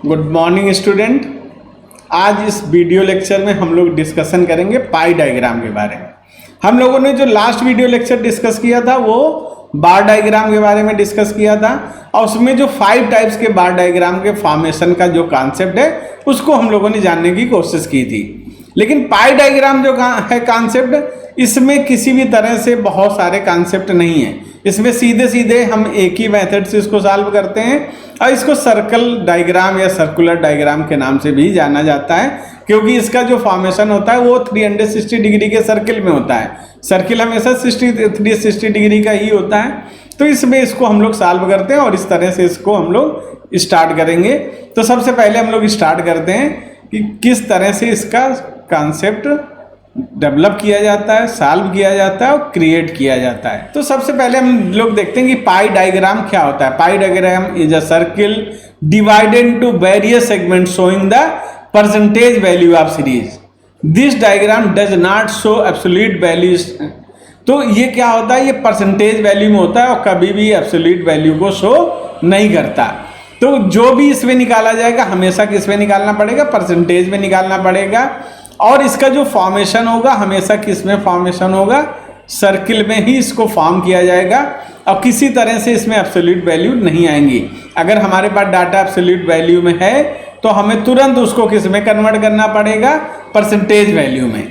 Good morning student. आज इस video lecture में हम लोग डिस्कशन करेंगे पाई डायग्राम के बारे में। हम लोगों ने जो लास्ट वीडियो लेक्चर डिस्कस किया था वो बार डायग्राम के बारे में डिस्कस किया था और उसमें जो 5 टाइप्स के बार डायग्राम के फॉर्मेशन का जो कॉन्सेप्ट है उसको हम लोगों ने जानने की कोशिश की थी। लेकिन पाई डायग्राम जो है कॉन्सेप्ट, इसमें किसी भी तरह से बहुत सारे कॉन्सेप्ट नहीं है। इसमें सीधे सीधे हम एक ही मेथड से इसको सॉल्व करते हैं और इसको सर्कल डायग्राम या सर्कुलर डायग्राम के नाम से भी जाना जाता है, क्योंकि इसका जो फॉर्मेशन होता है वो 360 डिग्री के सर्किल में होता है। सर्किल हमेशा 360 डिग्री का ही होता है, तो इसमें इसको हम लोग सॉल्व करते हैं और इस तरह से इसको हम लोग स्टार्ट करेंगे। तो सबसे पहले हम लोग स्टार्ट करते हैं कि किस तरह से इसका कॉन्सेप्ट डेवलप किया जाता है, सॉल्व किया जाता है और क्रिएट किया जाता है। तो सबसे पहले हम लोग देखते हैं कि पाई डायग्राम क्या होता है। पाई diagram is a circle divided into various segments showing the percentage value of series. This diagram does not show absolute values. तो ये क्या होता है, ये परसेंटेज वैल्यू में होता है और कभी भी एब्सोल्यूट वैल्यू को शो नहीं करता। तो जो भी इसमें निकाला जाएगा हमेशा किसमें निकालना पड़ेगा, परसेंटेज में निकालना पड़ेगा। और इसका जो फॉर्मेशन होगा हमेशा किस में फॉर्मेशन होगा, सर्किल में ही इसको फॉर्म किया जाएगा और किसी तरह से इसमें एब्सोल्यूट वैल्यू नहीं आएंगी। अगर हमारे पास डाटा एब्सोल्यूट वैल्यू में है तो हमें तुरंत उसको किस में कन्वर्ट करना पड़ेगा, परसेंटेज वैल्यू में।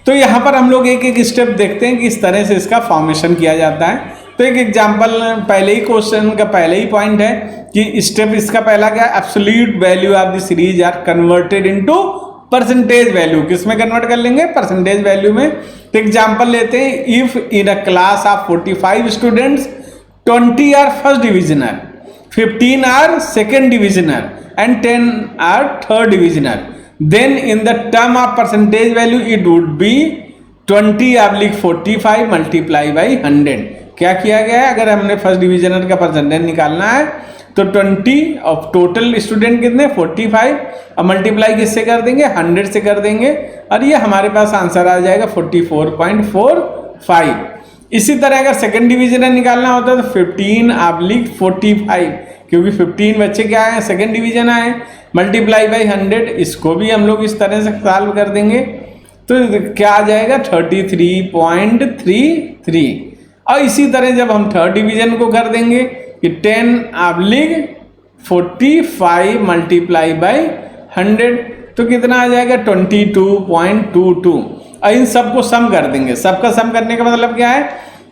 तो यहाँ पर हम लोग एक एक स्टेप देखते हैं कि इस तरह से इसका फॉर्मेशन किया जाता है। तो एक एग्जाम्पल, पहले ही क्वेश्चन का पहले ही पॉइंट है कि स्टेप इसका पहला क्या, absolute value of the series are converted into percentage value. किस में कन्वर्ट कर लेंगे, परसेंटेज वैल्यू में। तो एग्जांपल लेते हैं, if in a class of 45 students 20 are first divisioner, 15 are second divisioner and 10 are third divisioner, then in the term of percentage value it would be 20/45 multiply by 100। क्या किया गया है, अगर हमने फर्स्ट डिविजनर का परसेंटेज निकालना है तो 20 और टोटल स्टूडेंट कितने 45 और मल्टीप्लाई किससे कर देंगे, 100 से कर देंगे और ये हमारे पास आंसर आ जाएगा 44.45। इसी तरह अगर सेकंड डिवीजन निकालना होता है तो 15/45, क्योंकि 15 बच्चे क्या आए, सेकंड डिवीजन आए, मल्टीप्लाई बाई 100। इसको भी हम लोग इस तरह से सॉल्व कर देंगे तो क्या आ जाएगा 33.33। और इसी तरह जब हम थर्ड डिवीजन को कर देंगे कि 10/45 मल्टीप्लाई बाई 100 तो कितना आ जाएगा 22.22। और इन सबको सम कर देंगे। सबका सम करने का मतलब क्या है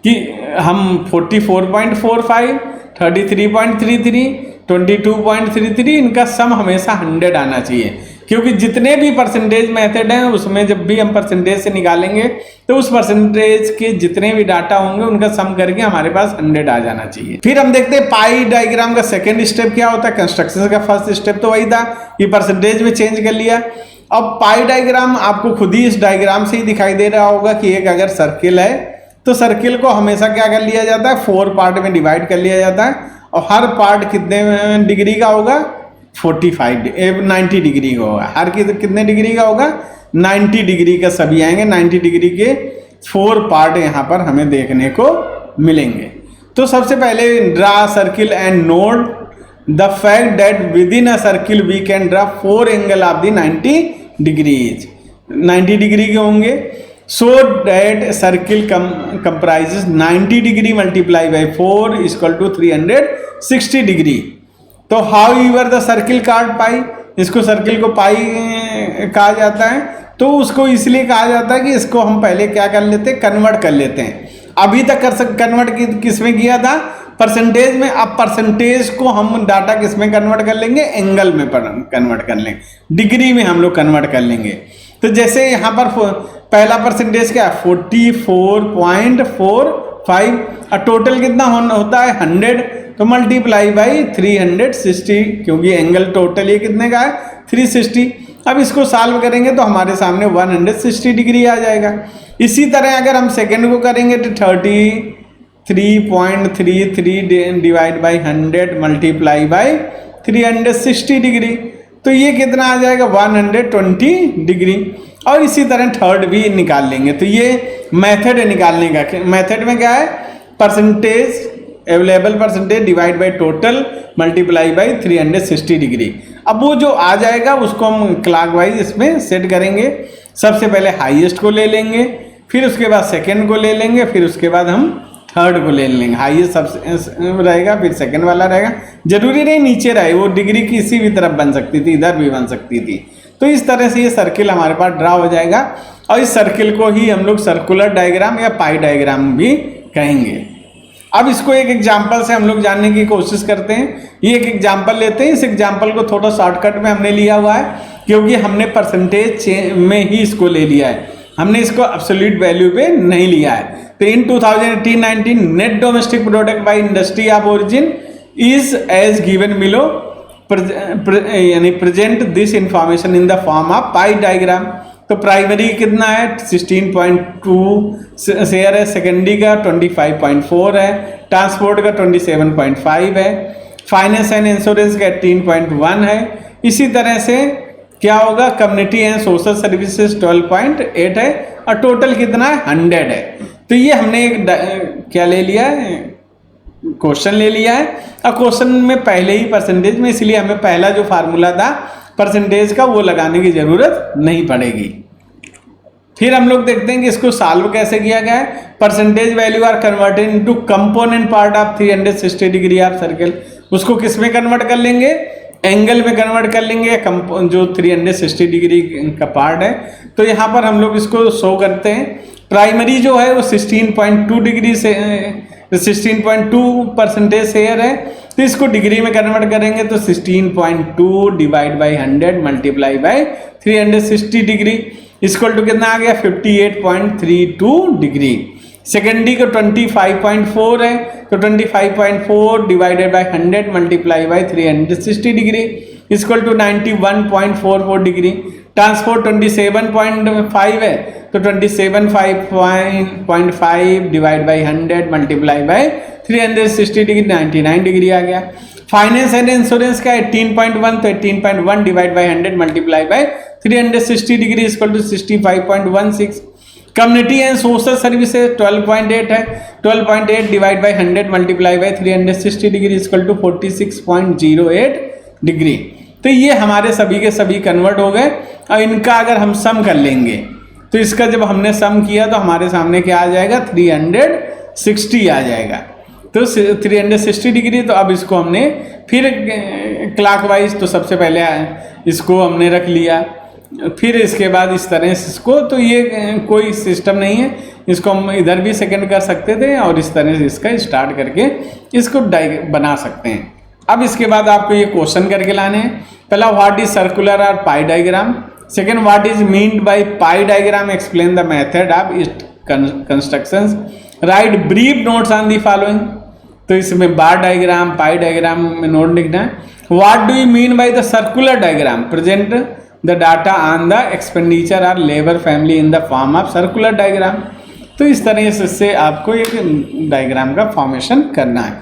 कि हम 44.45, 33.33, 22.33 इनका सम हमेशा 100 आना चाहिए, क्योंकि जितने भी परसेंटेज मेथड हैं उसमें जब भी हम परसेंटेज से निकालेंगे तो उस परसेंटेज के जितने भी डाटा होंगे उनका सम करके हमारे पास 100 आ जाना चाहिए। फिर हम देखते हैं पाई डायग्राम का सेकंड स्टेप क्या होता है। कंस्ट्रक्शन का फर्स्ट स्टेप तो वही था कि परसेंटेज में चेंज कर लिया। अब पाई डायग्राम आपको खुद ही इस डायग्राम से ही दिखाई दे रहा होगा कि एक अगर सर्किल है तो सर्किल को हमेशा क्या कर लिया जाता है, 4 पार्ट में डिवाइड कर लिया जाता है और हर पार्ट कितने डिग्री का होगा, 90 डिग्री का होगा। हर कितने डिग्री का होगा, 90 डिग्री का सभी आएंगे। 90 डिग्री के 4 पार्ट यहाँ पर हमें देखने को मिलेंगे। तो सबसे पहले draw circle and note the fact that with in a circle we can draw 4 angle of the 90 degrees. 90 degree के होंगे। So that circle comprises 90 degree multiply by 4 equal to 360 degree. तो how your the circle called pie, इसको circle को पाई कहा जाता है। तो उसको इसलिए कहा जाता है कि इसको हम पहले क्या कर लेते हैं, कन्वर्ट कर लेते हैं। अभी तक कन्वर्ट किस में किया था, परसेंटेज में। अब परसेंटेज को हम डाटा किस में कन्वर्ट कर लेंगे, एंगल में कन्वर्ट कर लेंगे, डिग्री में हम लोग कन्वर्ट कर लेंगे। तो जैसे यहाँ पर पहला परसेंटेज क्या है 44.45 और टोटल कितना होता है 100, तो मल्टीप्लाई बाई 360, क्योंकि एंगल टोटल ये कितने का है 360। अब इसको सॉल्व करेंगे तो हमारे सामने 160 डिग्री आ जाएगा। इसी तरह अगर हम सेकंड को करेंगे तो 33.33 divide by 100 multiply by 360 degree, तो ये कितना आ जाएगा 120 डिग्री। और इसी तरह थर्ड भी निकाल लेंगे। तो ये मेथड है निकालने का। मेथड में क्या है, percentage available percentage divide by total multiply by 360 degree. अब वो जो आ जाएगा उसको हम क्लॉकवाइज इसमें सेट करेंगे। सबसे पहले हाईएस्ट को ले लेंगे, फिर उसके बाद सेकेंड को ले लेंगे, फिर उसके बाद हम थर्ड को ले लेंगे। हाईएस्ट सबसे रहेगा, फिर सेकेंड वाला रहेगा। जरूरी नहीं नीचे रहे, वो डिग्री किसी भी तरफ बन सकती थी, इधर भी बन सकती थी। तो इस तरह से ये सर्किल हमारे पास ड्रा हो जाएगा और इस सर्किल को ही हम लोग सर्कुलर डायग्राम या पाई डायग्राम भी कहेंगे। अब इसको एक एग्जाम्पल से हम लोग जानने की कोशिश करते हैं। ये एक एग्जाम्पल लेते हैं। इस एग्जाम्पल को थोड़ा शॉर्टकट में हमने लिया हुआ है क्योंकि हमने परसेंटेज में ही इसको ले लिया है, हमने इसको एब्सोल्यूट वैल्यू पे नहीं लिया है। तो in 2018-19 net domestic product by industry of origin is as given below, यानी present this information in the form of pie diagram. तो प्राइमरी कितना है 16.2 शेयर है, सेकेंडरी का 25.4 है, ट्रांसपोर्ट का 27.5 है, फाइनेंस एंड इंश्योरेंस का 18.1 है। इसी तरह से क्या होगा, कम्युनिटी एंड सोशल सर्विसेज 12.8 है और टोटल कितना है 100 है। तो ये हमने एक क्या ले लिया है, क्वेश्चन ले लिया है और क्वेश्चन में पहले ही परसेंटेज में, इसलिए हमें पहला जो फार्मूला था परसेंटेज का वो लगाने की जरूरत नहीं पड़ेगी। फिर हम लोग देखते हैं कि इसको सॉल्व कैसे किया गया है। Percentage value are converted into component part of 360 degree of circle. उसको किस में कन्वर्ट कर लेंगे, एंगल में कन्वर्ट कर लेंगे, जो 360 डिग्री का पार्ट है। तो यहाँ पर हम लोग इसको शो करते हैं। प्राइमरी जो है वो 16.2 डिग्री से 16.2% शेयर है, तो इसको डिग्री में कन्वर्ट करेंगे तो 16.2 divide by 100 multiply by 360 degree equal to कितना आ गया 58.32 डिग्री। सेकेंडरी को 25.4 है, तो 25.4 divided by 100 multiply by 360 degree equal to 91.44 degree. Transport 27.5 है, तो 27.5 divide by 100 multiply by 360 degree 99 degree आ गया। फाइनेंस एंड इंश्योरेंस का 18.1, तो 18.1 divide by 100 multiply by 360 degree equal to 65.16। Community and social services 12.8 है, 12.8 divide by 100 multiply by 360 degree equal to 46.08 degree. तो ये हमारे सभी के सभी कन्वर्ट हो गए और इनका अगर हम सम कर लेंगे तो इसका जब हमने सम किया तो हमारे सामने क्या आ जाएगा 360 आ जाएगा। तो 360 डिग्री। तो अब इसको हमने फिर क्लॉकवाइज, तो सबसे पहले इसको हमने रख लिया, फिर इसके बाद इस तरह से इसको, तो ये कोई सिस्टम नहीं है, इसको हम इधर भी सेकंड कर सकते थे और इस तरह से इसका स्टार्ट करके इसको बना सकते हैं। अब इसके बाद आपको ये क्वेश्चन करके लाने हैं। पहला, व्हाट इज सर्कुलर और pie diagram. Second, what is meant by pie diagram, explain the method of it constructions, write brief notes on the following. तो इसमें बार डायग्राम, पाई डायग्राम में नोट लिखना है। What do you mean by the circular diagram, present the data on the expenditure और labour family in the form of circular diagram. तो इस तरह से आपको एक डायग्राम का फॉर्मेशन करना है।